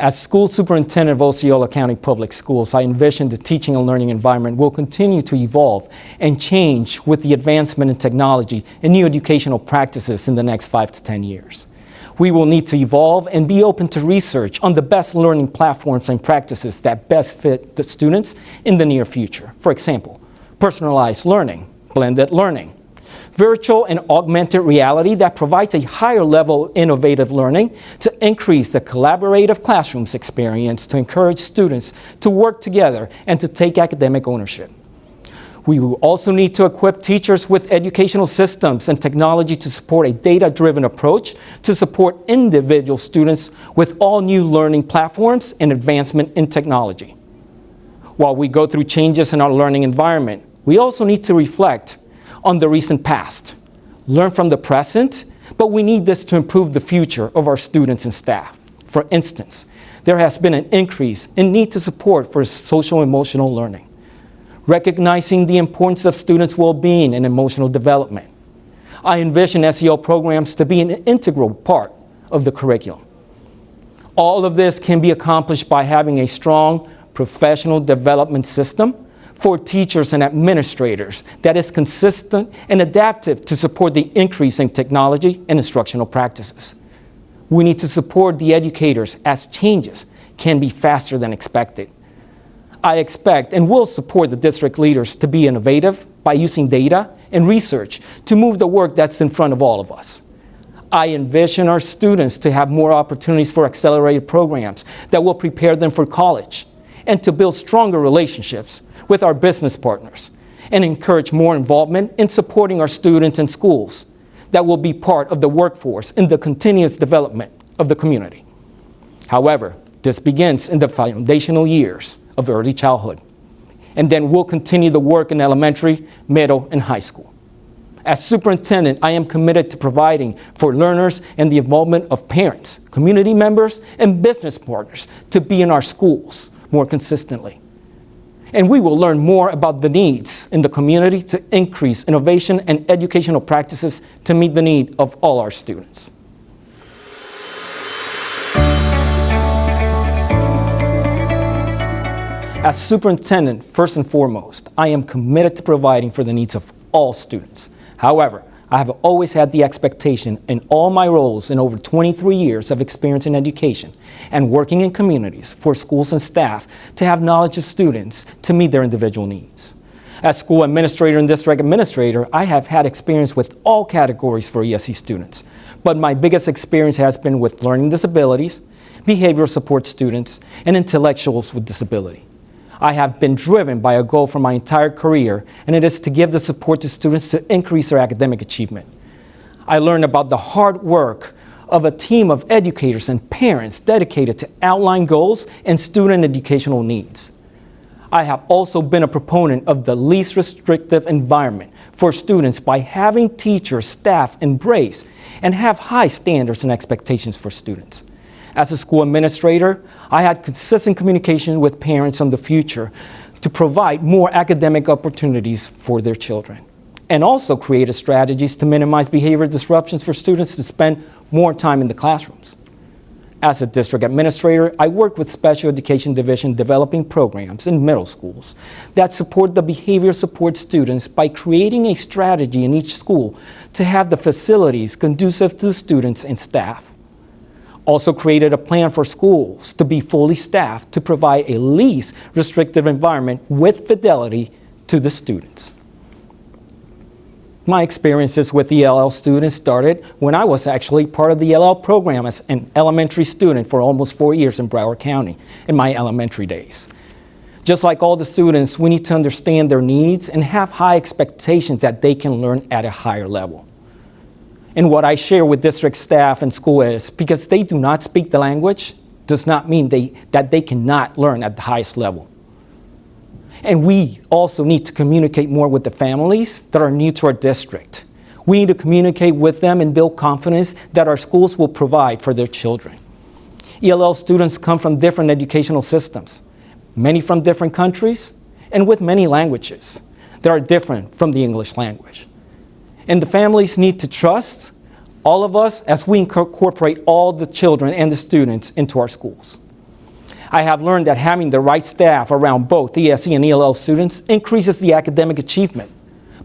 As school superintendent of Osceola County Public Schools, I envision the teaching and learning environment will continue to evolve and change with the advancement in technology and new educational practices in the next 5 to 10 years. We will need to evolve and be open to research on the best learning platforms and practices that best fit the students in the near future. For example, personalized learning, blended learning, virtual and augmented reality that provides a higher level of innovative learning to increase the collaborative classrooms experience to encourage students to work together and to take academic ownership. We will also need to equip teachers with educational systems and technology to support a data-driven approach to support individual students with all new learning platforms and advancement in technology. While we go through changes in our learning environment, we also need to reflect on the recent past, learn from the present, but we need this to improve the future of our students and staff. For instance, there has been an increase in need to support for social-emotional learning, recognizing the importance of students' well-being and emotional development. I envision SEL programs to be an integral part of the curriculum. All of this can be accomplished by having a strong professional development system for teachers and administrators that is consistent and adaptive to support the increase in technology and instructional practices. We need to support the educators as changes can be faster than expected. I expect and will support the district leaders to be innovative by using data and research to move the work that's in front of all of us. I envision our students to have more opportunities for accelerated programs that will prepare them for college and to build stronger relationships with our business partners and encourage more involvement in supporting our students and schools that will be part of the workforce in the continuous development of the community. However, this begins in the foundational years of early childhood, and then we'll continue the work in elementary, middle, and high school. As superintendent, I am committed to providing for learners and the involvement of parents, community members, and business partners to be in our schools more consistently. And we will learn more about the needs in the community to increase innovation and educational practices to meet the need of all our students. As superintendent, first and foremost, I am committed to providing for the needs of all students. However, I have always had the expectation in all my roles in over 23 years of experience in education and working in communities for schools and staff to have knowledge of students to meet their individual needs. As school administrator and district administrator, I have had experience with all categories for ESE students, but my biggest experience has been with learning disabilities, behavioral support students, and intellectuals with disability. I have been driven by a goal for my entire career, and it is to give the support to students to increase their academic achievement. I learned about the hard work of a team of educators and parents dedicated to outline goals and student educational needs. I have also been a proponent of the least restrictive environment for students by having teachers, staff embrace and have high standards and expectations for students. As a school administrator, I had consistent communication with parents on the future to provide more academic opportunities for their children, and also created strategies to minimize behavior disruptions for students to spend more time in the classrooms. As a district administrator, I work with Special Education Division developing programs in middle schools that support the behavior support students by creating a strategy in each school to have the facilities conducive to the students and staff. Also created a plan for schools to be fully staffed to provide a least restrictive environment with fidelity to the students. My experiences with ELL students started when I was actually part of the ELL program as an elementary student for almost 4 years in Broward County in my elementary days. Just like all the students, we need to understand their needs and have high expectations that they can learn at a higher level. And what I share with district staff and school is, because they do not speak the language, does not mean that they cannot learn at the highest level. And we also need to communicate more with the families that are new to our district. We need to communicate with them and build confidence that our schools will provide for their children. ELL students come from different educational systems, many from different countries, and with many languages that are different from the English language. And the families need to trust all of us as we incorporate all the children and the students into our schools. I have learned that having the right staff around both ESE and ELL students increases the academic achievement,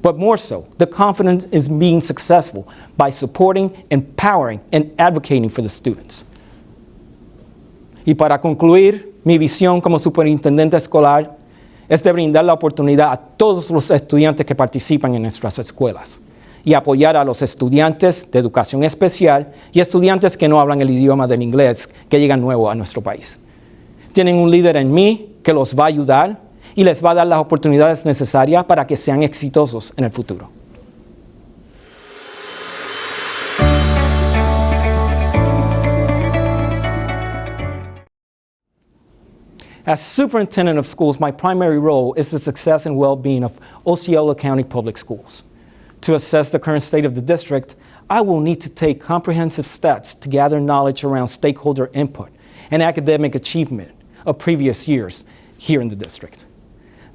but more so, the confidence is being successful by supporting, empowering, and advocating for the students. Y para concluir, mi visión como superintendente escolar es de brindar la oportunidad a todos los estudiantes que participan en nuestras escuelas y apoyar a los estudiantes de educación especial y estudiantes que no hablan el idioma del inglés que llegan nuevos a nuestro país. Tienen un líder en mí que los va a ayudar y les va a dar las oportunidades necesarias para que sean exitosos en el futuro. As superintendent of schools, my primary role is the success and well-being of Osceola County Public Schools. To assess the current state of the district, I will need to take comprehensive steps to gather knowledge around stakeholder input and academic achievement of previous years here in the district.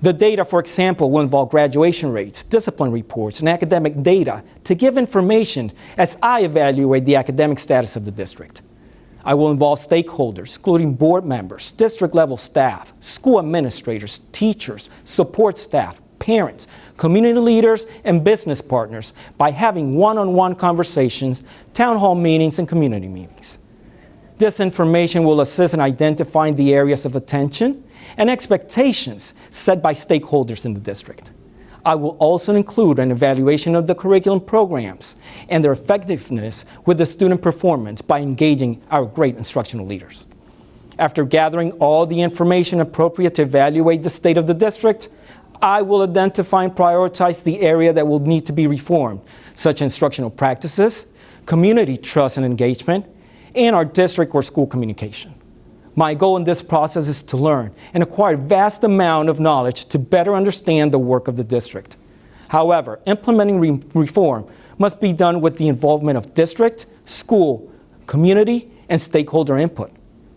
The data, for example, will involve graduation rates, discipline reports, and academic data to give information as I evaluate the academic status of the district. I will involve stakeholders, including board members, district-level staff, school administrators, teachers, support staff, parents, community leaders, and business partners by having one-on-one conversations, town hall meetings, and community meetings. This information will assist in identifying the areas of attention and expectations set by stakeholders in the district. I will also include an evaluation of the curriculum programs and their effectiveness with the student performance by engaging our great instructional leaders. After gathering all the information appropriate to evaluate the state of the district, I will identify and prioritize the area that will need to be reformed, such as instructional practices, community trust and engagement, and our district or school communication. My goal in this process is to learn and acquire a vast amount of knowledge to better understand the work of the district. However, implementing reform must be done with the involvement of district, school, community, and stakeholder input.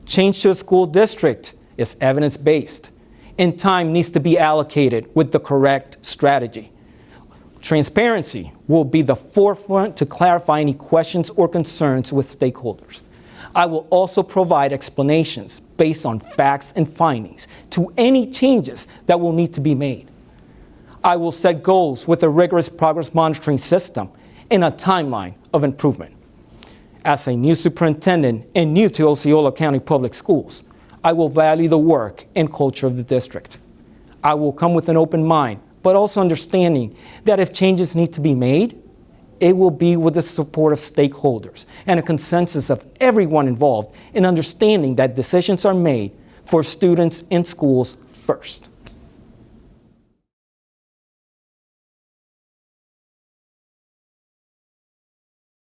Change to a school district is evidence-based, and time needs to be allocated with the correct strategy. Transparency will be the forefront to clarify any questions or concerns with stakeholders. I will also provide explanations based on facts and findings to any changes that will need to be made. I will set goals with a rigorous progress monitoring system and a timeline of improvement. As a new superintendent and new to Osceola County Public Schools, I will value the work and culture of the district. I will come with an open mind, but also understanding that if changes need to be made, it will be with the support of stakeholders and a consensus of everyone involved in understanding that decisions are made for students in schools first.